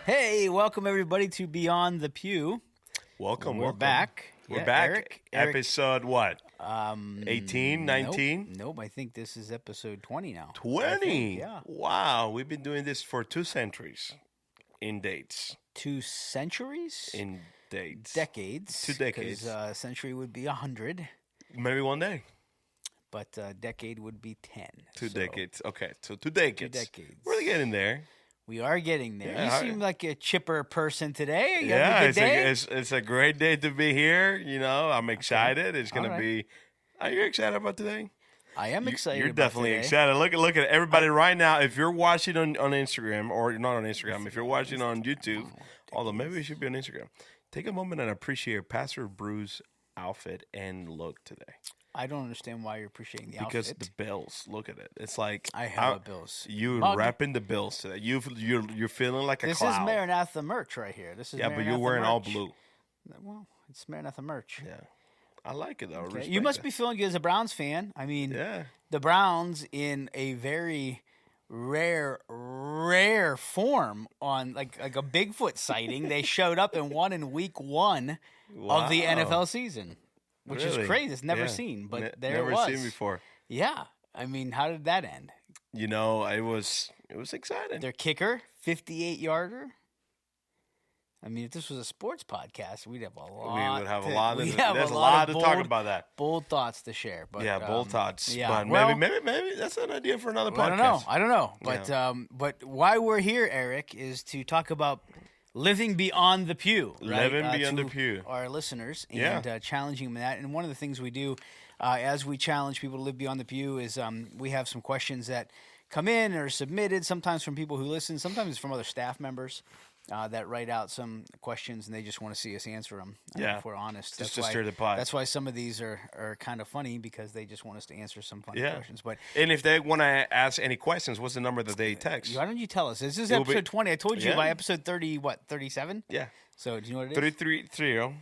Hey, welcome everybody to Beyond the Pew. Welcome. We're back. We're Yeah, back. Eric, Episode what? 18, 19? Nope, I think this is episode 20 now. 20? Yeah. Wow, we've been doing this for 2 centuries in dates. 2 centuries? In dates. Decades. 2 decades. Because a century would be 100, Maybe one day. but a decade would be 10. 2 So decades. Okay, so 2 decades. 2 decades. We're getting there. We are getting there. Yeah, You seem like a chipper person today. You Yeah, having a it's good day? it's a great day to be here. You know, I'm excited. It's going All to right. be... Are you excited about today? I am excited You're about definitely today. excited. Look at everybody right now. If you're watching on Instagram, or not on Instagram, if you're watching on YouTube, although maybe it should be on Instagram, take a moment and appreciate Pastor Bruce's outfit and look today. I don't understand why you're appreciating the Because outfit. the Bills, look at it. It's like I have a Bills You're mug. repping the Bills today. You're feeling like a This cloud. is Maranatha merch right here. This is Yeah, but you're Maranatha wearing all merch. blue. Well, it's Maranatha merch. Yeah, I like it though. I Okay. respect You must that. be feeling good as a Browns fan. I mean, Yeah. the Browns in a very rare form on like a Bigfoot sighting. They showed up and won in week 1 of the Wow. NFL season, which Really? is crazy. It's never Yeah. seen, but Ne- there never it was. seen before. Yeah. I mean, how did that end? You know, it was exciting. Their kicker, 58-yarder. I mean, if this was a sports podcast, we'd have a lot. We would have a to- lot. we'd Of, have there's a a lot lot of to talk bold- about that. Bold thoughts to share, but Yeah, bold thoughts. Yeah, But well, maybe that's an idea for another podcast. I don't know. But why we're here, Eric, is to talk about living beyond the pew. Right? Living beyond to the pew. Our listeners and Yeah. challenging them in that. And one of the things we do as we challenge people to live beyond the pew is we have some questions that come in or are submitted, sometimes from people who listen, sometimes from other staff members. That write out some questions and they just want to see us answer them. Yeah. If we're honest, Just to stir the pot. That's why some of these are kind of funny because they just want us to answer some funny Yeah. questions. But And if they want to ask any questions, what's the number that they text? why don't you tell us? This is It will be- episode 20. I told you Yeah. by episode 30, 37? Yeah. So do you know what it is? 330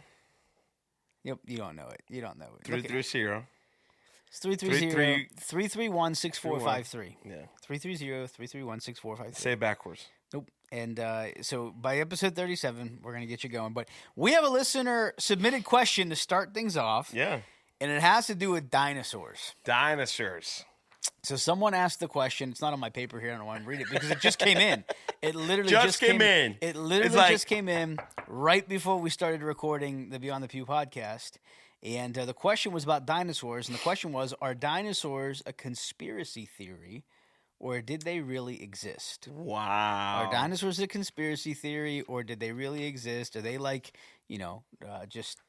Yep, you don't know it. You don't know it. Look at- 330. It's 330-331-6453. Yeah. 330-331-6453. Say it backwards. Nope. And so by episode 37, we're going to get you going. But we have a listener submitted question to start things off, Yeah. and it has to do with dinosaurs. Dinosaurs. So someone asked the question. It's not on my paper here. I don't know why I'm reading it because it just came in. It literally Just came in. It literally It's like- just came in right before we started recording the Beyond the Pew podcast. And the question was about dinosaurs. And the question was, are dinosaurs a conspiracy theory or did they really exist? Wow. Are dinosaurs a conspiracy theory or did they really exist? Are they like, just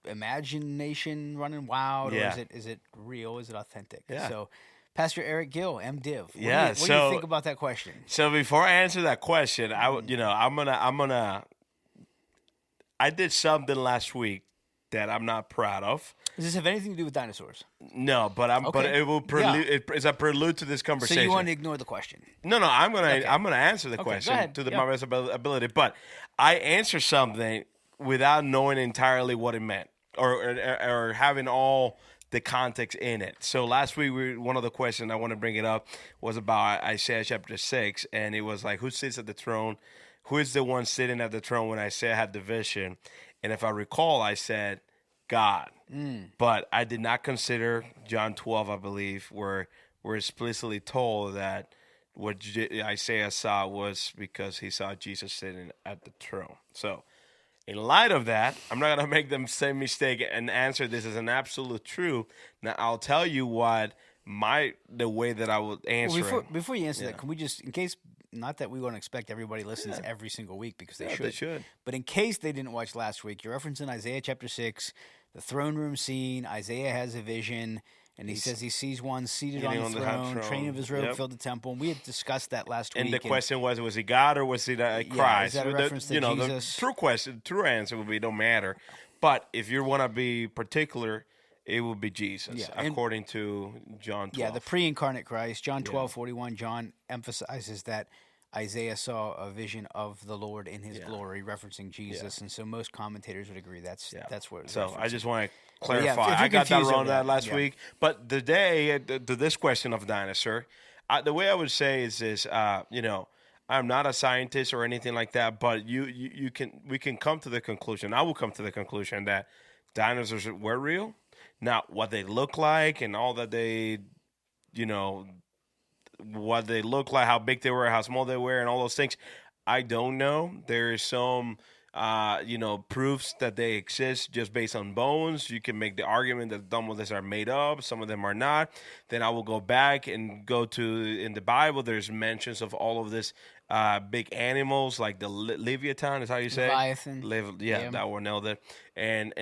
imagination running wild? Yeah. Or is it real? Is it authentic? Yeah. So Pastor Eric Gill, MDiv. What do you so- think about that question? So before I answer that question, I did something last week that I'm not proud of. Does this have anything to do with dinosaurs? No, but Okay. it will prelude. It's a prelude to this So conversation. you want to ignore the question? No, I'm gonna Okay. answer the Okay, question go ahead. to Yeah. my best ability. But I answer something without knowing entirely what it meant or having all the context in it. So last week, one of the questions I want to bring it up was about Isaiah chapter 6, and it was like, who sits at the throne? Who is the one sitting at the throne when Isaiah had the vision? And if I recall, I said God. But I did not consider John 12, I believe, where we're explicitly told that what Isaiah saw was because he saw Jesus sitting at the throne. So in light of that, I'm not going to make the same mistake and answer this as an absolute truth. Now, I'll tell you what the way that I would answer it. Before you answer that, can we just, in case, not that we won't expect everybody listens every single week because they Yeah, should. But in case they didn't watch last week, you're referencing Isaiah chapter 6, the throne room scene. Isaiah has a vision, and he says he sees one seated on the throne, train of his robe filled the temple. And we had discussed that last week. And the question was he God or was he Christ? is that a reference to Jesus? The true answer would be don't matter. But if you want to be particular, it would be Jesus, according to John 12. Yeah, the pre-incarnate Christ. John 12:41, John emphasizes that Isaiah saw a vision of the Lord in his glory, referencing Jesus. And so most commentators would agree that's what it's So I just want to yeah, clarify. if you're I got that confused wrong over that that, last yeah. week. But to this question of dinosaur, the way I would say is this, I'm not a scientist or anything like that, but we can come to the conclusion. I will come to the conclusion that dinosaurs were real. Now, what they look like and all that they, you know, what they look like, how big they were, how small they were, and all those things, I don't know. There is some, proofs that they exist just based on bones. You can make the argument that some of these are made up, some of them are not. Then I will go back and go to in the Bible. There's mentions of all of this big animals like the Leviathan is how you say Leviathan. yeah, that one nailed it, and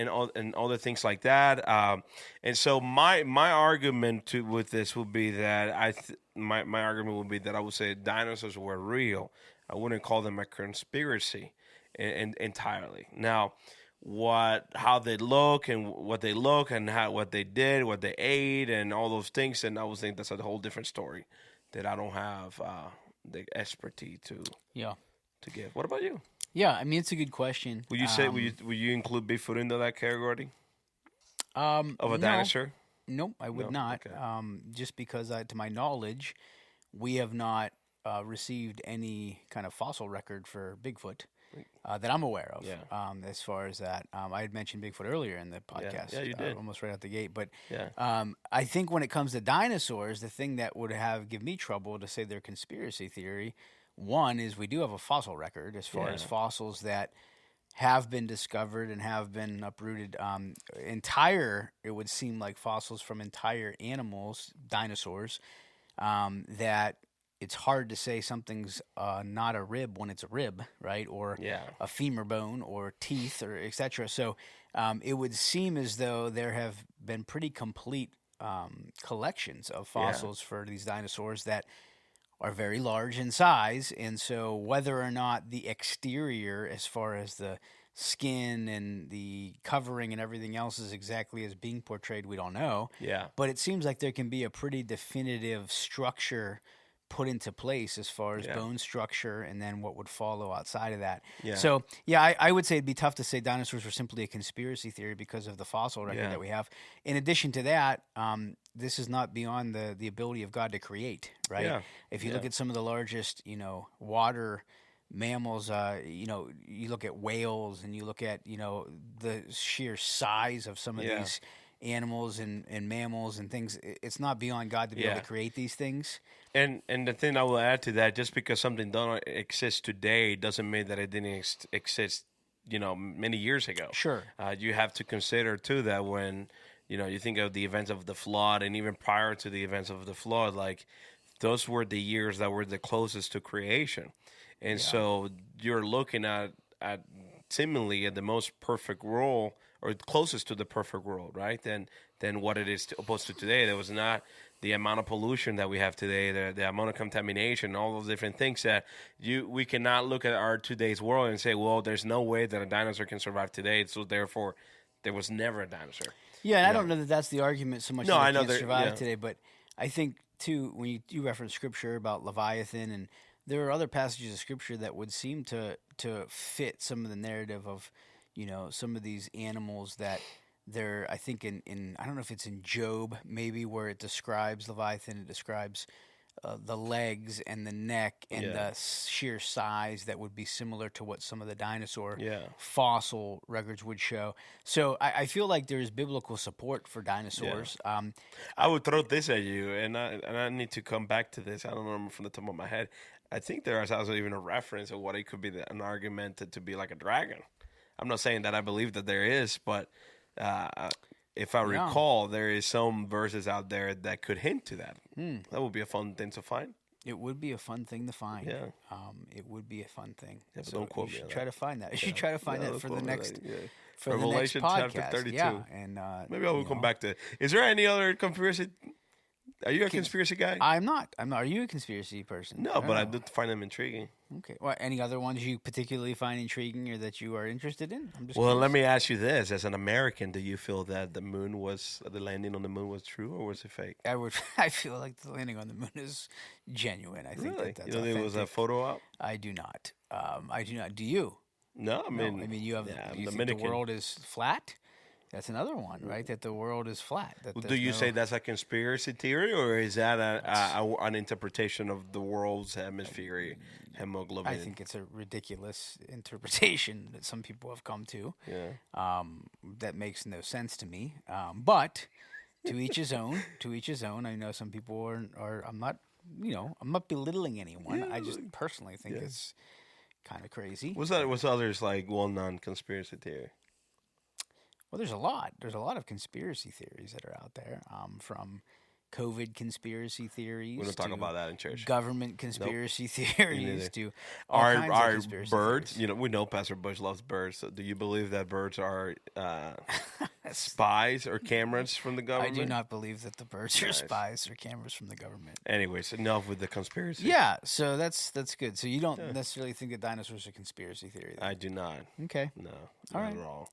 other things like that. And so my argument with this would be that my argument would be that I would say dinosaurs were real. I wouldn't call them a conspiracy entirely. Now, how they look and what they look and what they did, what they ate, and all those things, and I would think that's a whole different story that I don't have the expertise to give. What about you? Yeah, I mean, it's a good question. Would you say would you include Bigfoot into that category of a dinosaur? Nope, I would not. Okay. Just because, to my knowledge, we have not received any kind of fossil record for Bigfoot that I'm aware of. Yeah. As far as that, I had mentioned Bigfoot earlier in the podcast. Yeah, you did. Almost right out the gate. But Yeah. I think when it comes to dinosaurs, the thing that would give me trouble to say they're conspiracy theory, one is we do have a fossil record as far as fossils that have been discovered and have been uprooted. It would seem like fossils from entire animals, dinosaurs, that it's hard to say something's not a rib when it's a rib, right? Or a femur bone or teeth or etc. So it would seem as though there have been pretty complete collections of fossils for these dinosaurs that are very large in size. And so whether or not the exterior, as far as the skin and the covering and everything else, is exactly as being portrayed, we don't know. Yeah. But it seems like there can be a pretty definitive structure put into place as far as bone structure and then what would follow outside of that. Yeah. So, I would say it'd be tough to say dinosaurs were simply a conspiracy theory because of the fossil record that we have. In addition to that, this is not beyond the ability of God to create, right? Yeah. If you look at some of the largest, water mammals, you look at whales and you look at, the sheer size of some of these animals and mammals and things. It's not beyond God to be able to create these things. And the thing I will add to that, just because something don't exist today doesn't mean that it didn't exist, many years ago. Sure. You have to consider too that when, you think of the events of the flood, and even prior to the events of the flood, like those were the years that were the closest to creation. And so you're looking at seemingly at the most perfect world, or closest to the perfect world, right? Than what it is opposed to today. There was not the amount of pollution that we have today, the amount of contamination, all those different things that we cannot look at our today's world and say, well, there's no way that a dinosaur can survive today, so therefore there was never a dinosaur. Yeah, and I don't know that that's the argument so much. No, that I it know can't survive today, but I think too when you reference scripture about Leviathan, and there are other passages of scripture that would seem to fit some of the narrative of some of these animals that they're, I think in I don't know if it's in Job maybe, where it describes Leviathan, it describes the legs and the neck and the sheer size that would be similar to what some of the dinosaur fossil records would show. So I feel like there's biblical support for dinosaurs. I would throw this at you, and I need to come back to this. I don't remember from the top of my head. I think there is also even a reference of what it could be an argument to be like a dragon. I'm not saying that I believe that there is, but if I recall, there is some verses out there that could hint to that. That would be a fun thing to find. It would be a fun thing to find. Yeah. It would be a fun thing. Yeah, but don't quote me on that. Try to find that. You should try to find that for the next for Revelation the next podcast. chapter 32. Yeah, and maybe I will come back to it. Is there any other conspiracy? Are you a conspiracy guy? I'm not. Are you a conspiracy person? No, but I do find them intriguing. Okay. Well, any other ones you particularly find intriguing or that you are interested in? Well, let me ask you this: as an American, do you feel that the landing on the moon was true, or was it fake? I feel like the landing on the moon is genuine. I think that's you don't think it was a photo op? I do not. I do not. Do you? No, I mean you have. I'm you think Dominican. the world is flat? That's another one, right? That the world is flat. That Do there's you no- say that's a conspiracy theory, or is that an interpretation of the world's hemisphere, hemoglobin? I think it's a ridiculous interpretation that some people have come to. Yeah. That makes no sense to me. But to each his own. To each his own. I know some people are. I'm not. I'm not belittling anyone. I just personally think it's kind of crazy. What's others like well-known conspiracy theory? Well, there's a lot. There's a lot of conspiracy theories that are out there. From COVID conspiracy theories. We don't talk to about that in church. Government conspiracy theories to all Are kinds of conspiracy birds? theories. We know Pastor Bush loves birds. So do you believe that birds are spies or cameras from the I government? do not believe that the birds are spies or cameras from the government. Anyways, enough with the conspiracy. Yeah, so that's good. So you don't necessarily think that dinosaurs are a conspiracy theory, then? I do not. Okay. No, All not right. at all.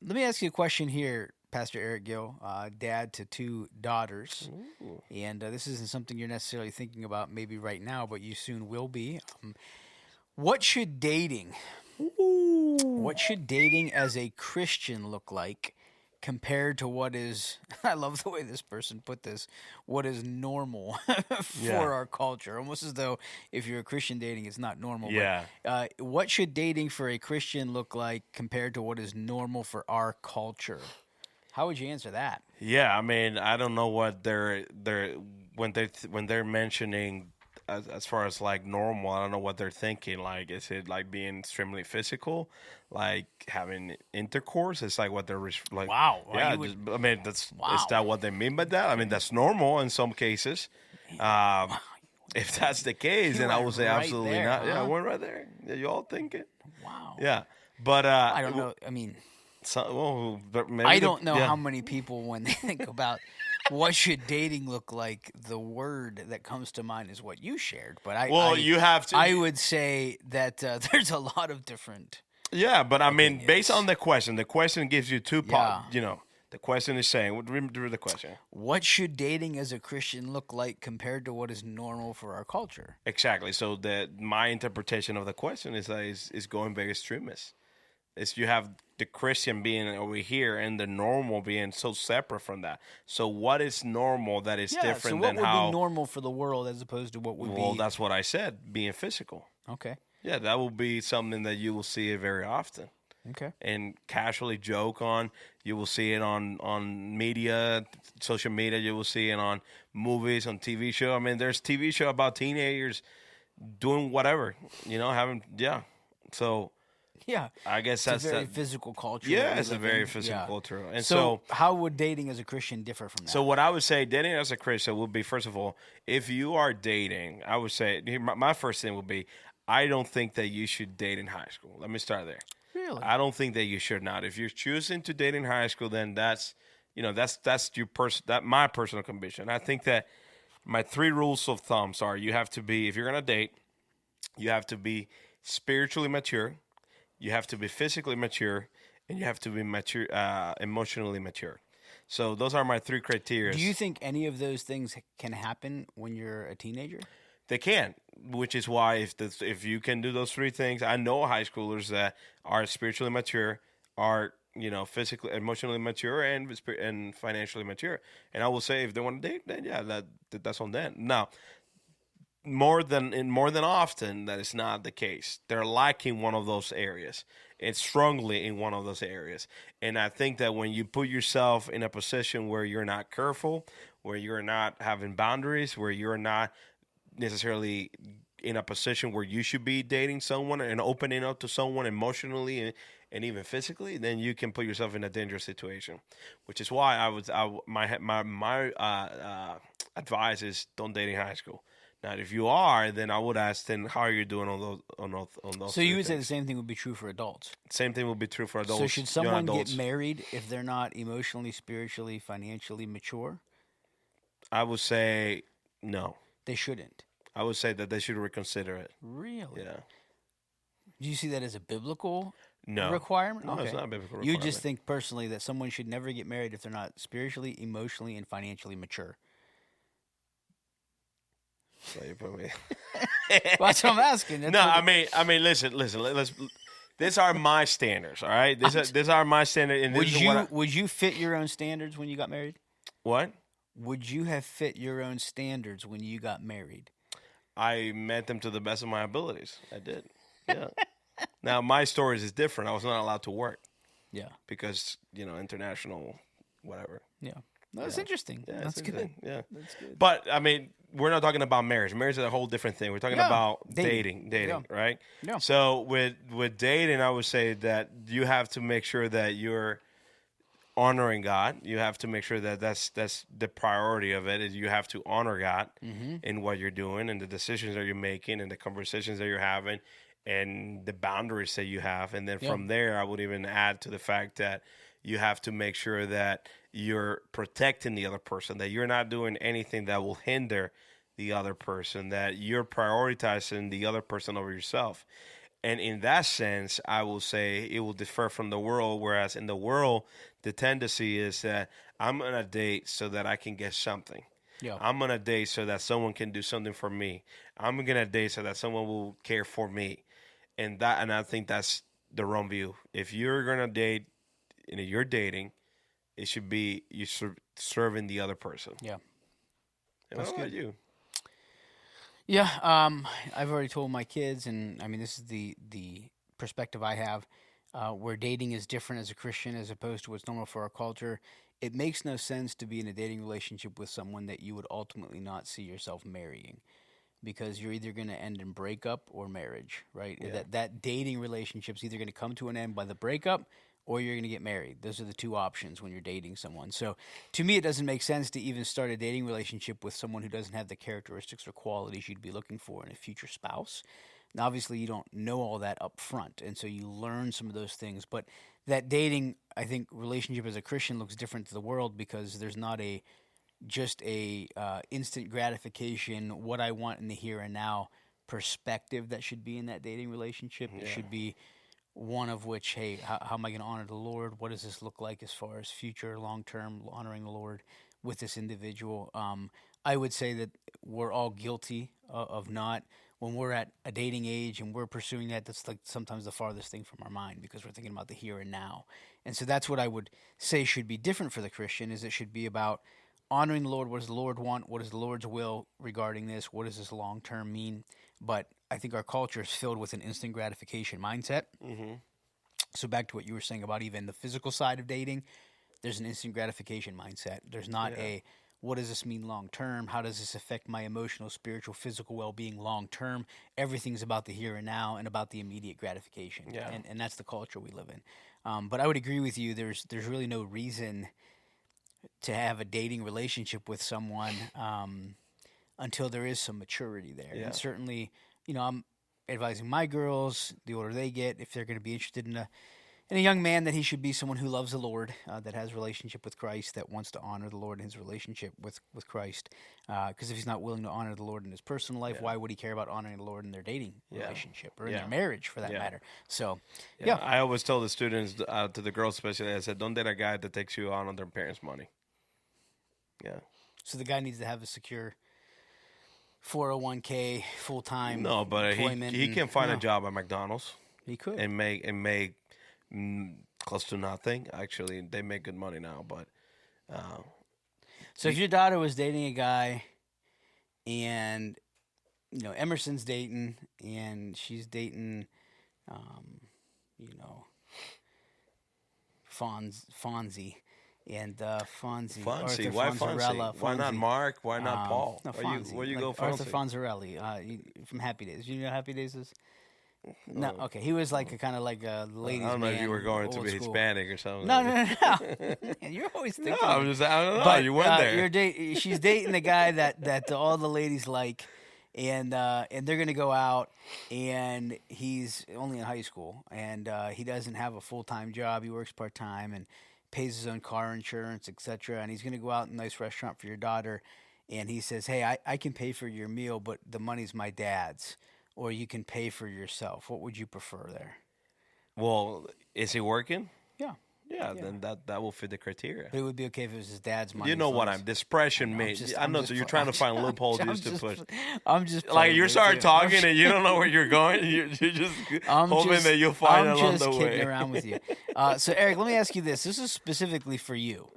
Let me ask you a question here, Pastor Erick Gill, dad to 2 daughters. Ooh. And this isn't something you're necessarily thinking about maybe right now, but you soon will be. What should dating as a Christian look like compared to what is, I love the way this person put this, what is normal for our culture? Almost as though if you're a Christian dating, it's not normal. Yeah. But, what should dating for a Christian look like compared to what is normal for our culture? How would you answer that? Yeah, I mean, I don't know what when they're mentioning as far as like normal. I don't know what they're thinking. Like, is it like being extremely physical, like having intercourse? It's like what they're like. Wow. Yeah, You would- I mean, is Wow. that what they mean by that? I mean, that's normal in some cases. If that's the case, You then I went would say right absolutely there, not. Yeah, I huh? went right there. Yeah, you all thinking? Wow. Yeah, but I don't know. I mean, but maybe I don't know yeah. how many people, when they think about what should dating look like, the word that comes to mind is what you shared. But you have to. I would say that there's a lot of different. Yeah, but I mean, opinions. based on the question gives you two Yeah. the question is saying, remember the question. What should dating as a Christian look like compared to what is normal for our culture? Exactly. So my interpretation of the question is that is going very extremist. Is you have the Christian being over here and the normal being so separate from that. So what is normal that is different so what than would how? be normal for the world as opposed to what would Well, be? that's what I said. Being physical. Okay. Yeah, that will be something that you will see very often. Okay. And casually joke on. You will see it on media, social media. You will see it on movies, on TV show. I mean, there's TV show about teenagers doing whatever, So Yeah. I guess It's that's a very that. physical culture. Yeah, that we it's a live very in. physical Yeah. culture. And So, how would dating as a Christian differ from that? So what I would say, dating as a Christian would be, first of all, if you are dating, I would say my first thing would be, I don't think that you should date in high school. Let me start there. Really? I don't think that you should not. If you're choosing to date in high school, then that's my personal conviction. I think that my 3 rules of thumbs are: you have to be, if you're gonna date, you have to be spiritually mature, you have to be physically mature, and you have to be mature, emotionally mature. So those are my 3 criteria. Do you think any of those things can happen when you're a teenager? They can, which is why if you can do those 3 things, I know high schoolers that are spiritually mature, are physically, emotionally mature, and financially mature. And I will say, if they want to date, then yeah, that's on them. Now, more than often, that is not the case. They're lacking one of those areas, and strongly in one of those areas. And I think that when you put yourself in a position where you're not careful, where you're not having boundaries, where you're not necessarily in a position where you should be dating someone and opening up to someone emotionally and even physically, then you can put yourself in a dangerous situation. Which is why my advice is, don't date in high school. Now, if you are, then I would ask, then how are you doing on those? So you would say the same thing would be true for adults. Same thing would be true for adults. So should young someone adults. get married if they're not emotionally, spiritually, financially mature? I would say no. They shouldn't. I would say that they should reconsider it. Really? Yeah. Do you see that as a biblical No. requirement? No, Okay. it's not a biblical You requirement. just think personally that someone should never get married if they're not spiritually, emotionally, and financially mature. So you put me. Well, that's what I'm asking. That's No, what- I mean, listen. Let's these are my standards. All right, these are my standards. And this is what would you fit your own standards when you got married? what Would you have fit your own standards when you got married? I met them to the best of my abilities. I did. Yeah. Now my stories is different. I was not allowed to work Yeah. because international, whatever. Yeah. No, that's interesting. Yeah, That's it's good. interesting. Yeah. That's good. But I mean, we're not talking about marriage. Marriage is a whole different thing. We're talking Yeah, about dating. dating, right? Yeah. So with dating, I would say that you have to make sure that you're honoring God. You have to make sure that that's the priority of it. Is you have to honor God in what you're doing and the decisions that you're making and the conversations that you're having and the boundaries that you have. And then from there, I would even add to the fact that you have to make sure that you're protecting the other person, that you're not doing anything that will hinder the other person, that you're prioritizing the other person over yourself. And in that sense, I will say it will differ from the world, whereas in the world, the tendency is that I'm going to date so that I can get something. Yeah. I'm going to date so that someone can do something for me. I'm going to date so that someone will care for me. And I think that's the wrong view. If you're going to date, you're dating, it should be you serving the other person. Yeah. And what about you? Yeah, I've already told my kids, and I mean, this is the perspective I have, where dating is different as a Christian as opposed to what's normal for our culture. It makes no sense to be in a dating relationship with someone that you would ultimately not see yourself marrying, because you're either going to end in breakup or marriage, right? Yeah. That dating relationship's either going to come to an end by the breakup or you're going to get married. Those are the two options when you're dating someone. So to me, it doesn't make sense to even start a dating relationship with someone who doesn't have the characteristics or qualities you'd be looking for in a future spouse. Now, obviously, you don't know all that up front, and so you learn some of those things. But that dating, I think, relationship as a Christian looks different to the world because there's not just a instant gratification, what I want in the here and now perspective that should be in that dating relationship. It should be one of which, hey, how am I going to honor the Lord? What does this look like as far as future, long-term honoring the Lord with this individual? I would say that we're all guilty of not, when we're at a dating age and we're pursuing that, that's like sometimes the farthest thing from our mind because we're thinking about the here and now. And so that's what I would say should be different for the Christian, is it should be about honoring the Lord. What does the Lord want? What is the Lord's will regarding this? What does this long-term mean? But I think our culture is filled with an instant gratification mindset. Mm-hmm. So back to what you were saying about even the physical side of dating, there's an instant gratification mindset. There's not what does this mean long-term? How does this affect my emotional, spiritual, physical well-being long-term? Everything's about the here and now and about the immediate gratification. Yeah. And that's the culture we live in. But I would agree with you. There's really no reason to have a dating relationship with someone until there is some maturity there. Yeah. And certainly, I'm advising my girls, the older they get, if they're going to be interested in a young man, that he should be someone who loves the Lord, that has a relationship with Christ, that wants to honor the Lord in his relationship with Christ. Because if he's not willing to honor the Lord in his personal life, why would he care about honoring the Lord in their dating relationship or in their marriage, for that matter? So, I always tell the students, to the girls especially, I said, don't date a guy that takes you out on their parents' money. Yeah. So the guy needs to have a secure 401k, full-time No, but employment. he can find a job at McDonald's. He could. And make close to nothing. Actually, they make good money now, but so if your daughter was dating a guy and Emerson's dating and she's dating Fonzie and Fonzie. Fonzie, Arthur why Fonzarella, Fonzie? Why not Mark? Why not Paul? No, Where Fonzie. you go, Arthur Fonzie? Fonzarelli from Happy Days. You know Happy Days is? No, okay. He was like a kind of like a ladies' man. I don't know if you were going to be school. Hispanic or something. No. Man, you're always thinking. No, I don't know. But, you went there. She's dating the guy that all the ladies like, and they're gonna go out, and he's only in high school, and he doesn't have a full-time job. He works part-time and pays his own car insurance, etc. And he's gonna go out in a nice restaurant for your daughter, and he says, "Hey, I can pay for your meal, but the money's my dad's." Or you can pay for yourself. What would you prefer there? Well, is he working? Yeah. then that will fit the criteria. But it would be okay if it was his dad's money. You know as long what as- I'm expression made. I know that you're trying to find loopholes I'm just to just- push. I'm just Like playing you with start you. talking and you don't know where you're going. You're just hoping that you'll find I'm along just the kidding way. around with you. So Eric, let me ask you this. This is specifically for you.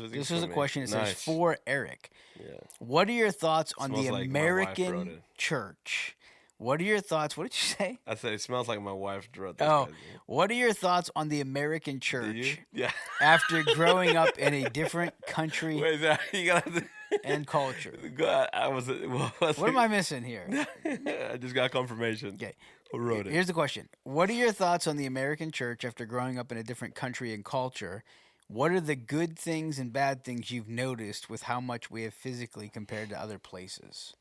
This is a question. It says for Eric. Yeah. What are your thoughts on Smells the like my wife wrote American it. church? What are your thoughts? What did you say? I said it smells like my wife wrote this. Oh, guy. what are your thoughts on the American Did church you? Yeah. after growing up in a different country Wait, you gotta. and culture? God, what What am I missing here? I just got confirmation. Okay. Who wrote it? Here's the question. What are your thoughts on the American church after growing up in a different country and culture? What are the good things and bad things you've noticed with how much we have physically compared to other places?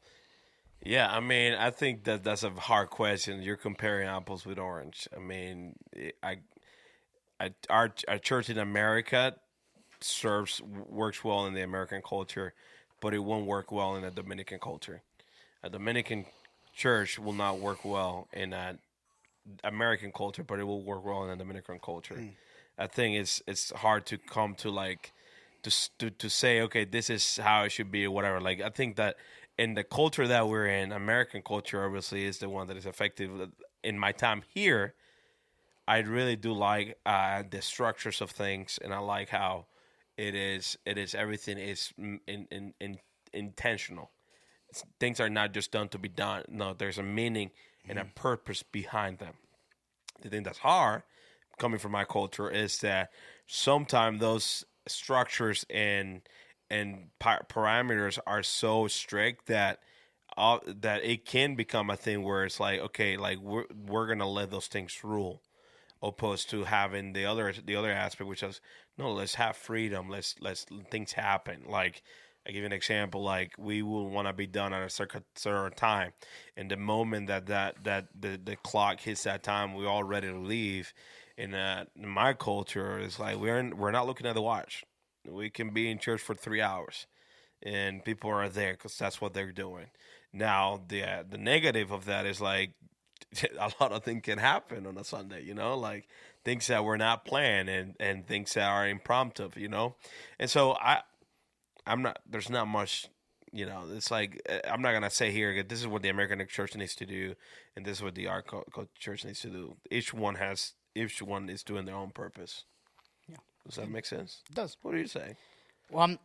Yeah, I mean, I think that's a hard question. You're comparing apples with orange. I mean, our church in America works well in the American culture, but it won't work well in the Dominican culture. A Dominican church will not work well in that American culture, but it will work well in the Dominican culture. I think it's hard to come to like to say, okay, this is how it should be or whatever. Like I think that in the culture that we're in, American culture obviously is the one that is effective. In my time here, I really do like the structures of things, and I like how it is everything is intentional. Things are not just done to be done. No, there's a meaning and a purpose behind them. The thing that's hard, coming from my culture, is that sometimes those structures and parameters are so strict that it can become a thing where it's like, okay, like we're gonna let those things rule, opposed to having the other aspect, which is no, let's have freedom, let's things happen. Like I give you an example, like we will want to be done at a certain time, and the moment that the clock hits that time, we're all ready to leave. In my culture, it's like we're not looking at the watch. We can be in church for 3 hours, and people are there because that's what they're doing. Now, the negative of that is like a lot of things can happen on a Sunday, like things that were not planned and things that are impromptu, And so I'm not. There's not much, It's like I'm not gonna say here this is what the American church needs to do, and this is what the our church needs to do. Each one is doing their own purpose. Does that make sense? It does. What do you say? Well,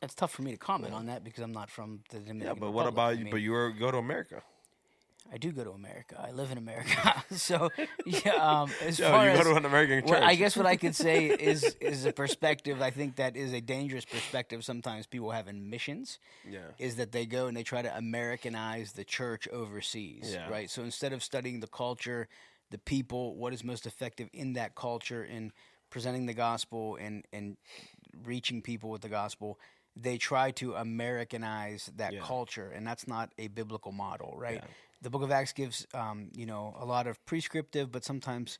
it's tough for me to comment on that because I'm not from the Dominican Yeah, but what Republic. about I you? mean, But go to America. I do go to America. I live in America. So, yeah, as Yeah, far you as go to an American church. well, I guess what I could say is a perspective. I think that is a dangerous perspective. Sometimes people have in missions. Yeah. Is that they go and they try to Americanize the church overseas, Yeah. right? So instead of studying the culture, the people, what is most effective in that culture in presenting the gospel and reaching people with the gospel, they try to Americanize that culture, and that's not a biblical model, right? Yeah. The Book of Acts gives, a lot of prescriptive, but sometimes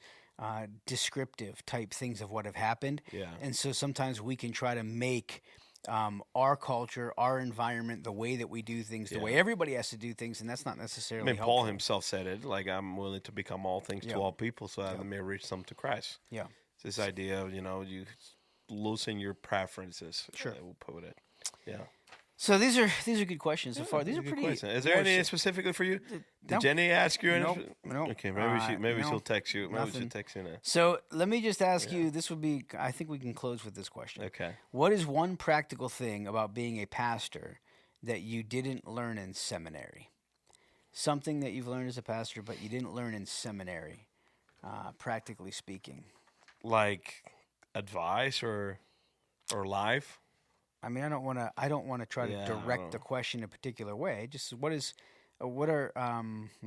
descriptive type things of what have happened. Yeah. And so sometimes we can try to make our culture, our environment, the way that we do things, the way everybody has to do things, and that's not necessarily helpful. Paul himself said it, like, I'm willing to become all things to all people so that I may reach some to Christ. Yeah. It's this idea of, you losing your preferences. Sure. We'll put it. Yeah. So these are good questions so far. These are Good pretty. question. Is there any specifically for you? No. Did Jenny ask you? Nope. Okay, maybe No, she'll text you. Maybe nothing. she'll text you now. So let me just ask you. This would be. I think we can close with this question. Okay. What is one practical thing about being a pastor that you didn't learn in seminary? Something that you've learned as a pastor, but you didn't learn in seminary, practically speaking. Like advice or life? I mean, I don't want to try to direct the question a particular way. Just let me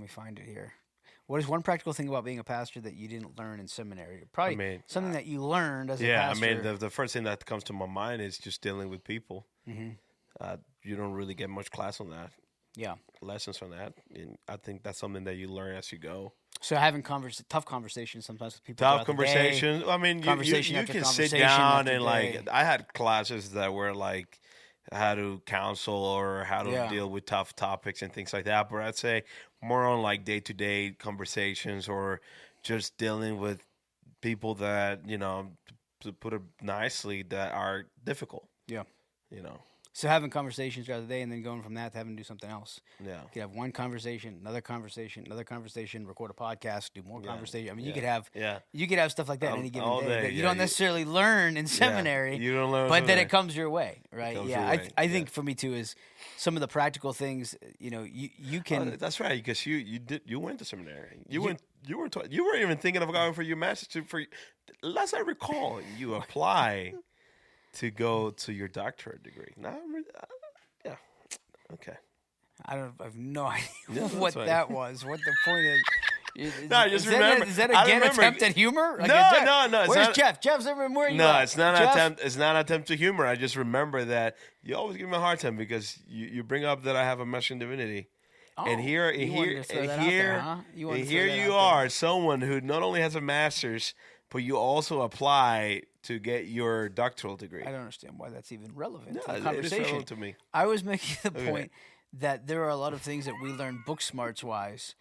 find it here. What is one practical thing about being a pastor that you didn't learn in seminary? Probably something that you learned as a pastor. Yeah, I mean, the first thing that comes to my mind is just dealing with people. Mm-hmm. You don't really get much class on that. Yeah. Lessons on that. And I think that's something that you learn as you go. So having tough conversations sometimes with people. Tough conversations. I mean, you can sit down and like, I had classes that were like how to counsel or how to deal with tough topics and things like that. But I'd say more on like day-to-day conversations or just dealing with people that, to put it nicely, that are difficult. Yeah. You know. So having conversations throughout the day and then going from that to having to do something else. Yeah. You could have one conversation, another conversation, another conversation, record a podcast, do more conversation. I mean, Yeah. you could have stuff like that any given all day day, that you yeah, don't necessarily learn in seminary. You don't learn, but then it comes your way, right? comes Yeah, your way, I think for me too is some of the practical things. You know, you can. That's right, because you went to seminary. You weren't even thinking of going for your master's. Last I recall, you apply to go to your doctorate degree. Yeah. Okay. I have no idea No, what right. that was. What the point is? No, just remember. Is that I again remember- attempt at humor? Like No, Jeff, no. It's Where's not, Jeff? Jeff's everywhere. Where are you no, at? it's not Jeff? an attempt. It's not an attempt to humor. I just remember that you always give me a hard time because you bring up that I have a master's in divinity. And here you are, someone who not only has a master's, but you also apply to get your doctoral degree. I don't understand why that's even relevant to No, the it is conversation. relevant to me. I was making the point that there are a lot of things that we learn book smarts wise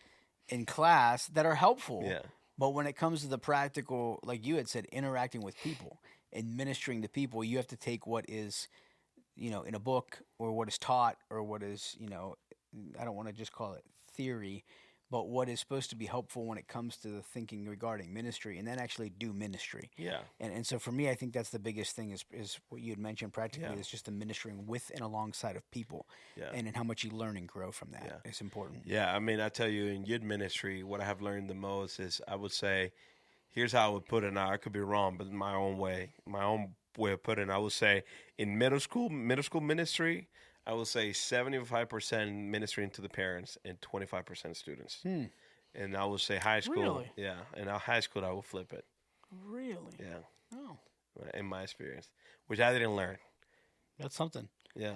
in class that are helpful. Yeah. But when it comes to the practical, like you had said, interacting with people and ministering to people, you have to take what is, in a book or what is taught or what is, I don't want to just call it theory, but what is supposed to be helpful when it comes to the thinking regarding ministry, and then actually do ministry. Yeah. And so for me, I think that's the biggest thing is what you had mentioned practically is just the ministering with and alongside of people, and how much you learn and grow from that is important. Yeah, I mean, I tell you, in youth ministry, what I have learned the most is, I would say, here's how I would put it now. I could be wrong, but my own way of putting it, I would say, in middle school ministry, I would say 75% ministering to the parents and 25% students. And I would say high school. Really? Yeah. And high school, I would flip it. Really? Yeah. Oh, In my experience, which I didn't learn. that's something. Yeah.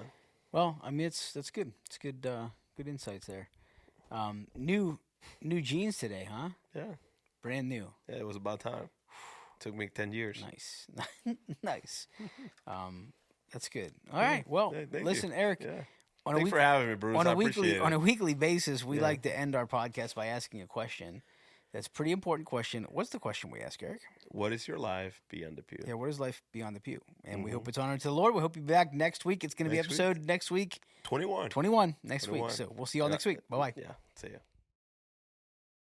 Well, I mean, that's good. It's good. Good insights there. New jeans today, huh? Yeah. Brand new. Yeah. It was about time. Took me 10 years. Nice, nice. That's good. All right. Well, thank listen, you. Eric. Yeah. On Thanks for having me, Bruce. I appreciate it. On a weekly basis, we like to end our podcast by asking a question. That's a pretty important question. What's the question we ask, Eric? What is your life beyond the pew? Yeah, what is life beyond the pew? And we hope it's honored to the Lord. We hope you'll be back next week. It's going to be episode next week. 21. 21 next week. 21. So we'll see y'all next week. Bye-bye. Yeah. See ya.